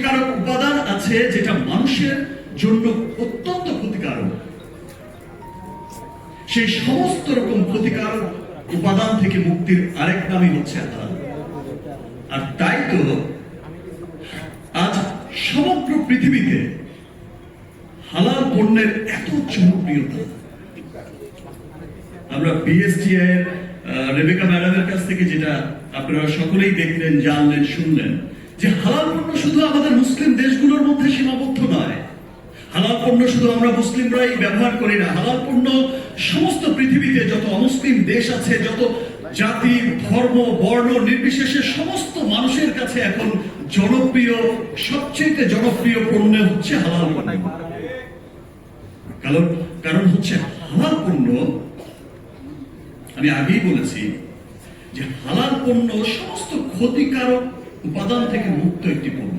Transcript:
ক্ষতিকারক উপাদান আছে যেটা মানুষের জন্য অত্যন্ত ক্ষতিকারক, সেই সমস্ত রকম ক্ষতিকারক উপাদান থেকে মুক্তির আরেক নামই হচ্ছে হালাল। আর তাই তো আজ সমগ্র পৃথিবীতে হালাল পণ্যের এত জনপ্রিয়তা। আমরা বিএসটিআই এর রেবেকা ম্যাডামের কাছ থেকে যেটা আপনারা সকলেই দেখলেন, জানলেন, শুনলেন, যে হালাল পণ্য শুধু আমাদের মুসলিম দেশগুলোর মধ্যে সীমাবদ্ধ নয়। হালাল পণ্য শুধু আমরা মুসলিমরাই ব্যবহার করি না, হালাল পণ্য সমস্ত পৃথিবীতে যত অমুসলিম দেশ আছে, যত জাতি, ধর্ম, বর্ণ নির্বিশেষে সমস্ত মানুষের কাছে এখন জনপ্রিয়, সবচেয়ে জনপ্রিয় পণ্য হচ্ছে হালাল পণ্য। কারণ হচ্ছে হালাল পণ্য, আমি আগেই বলেছি যে হালাল পণ্য সমস্ত ক্ষতিকারক উপাদান থেকে মুক্ত একটি পণ্য।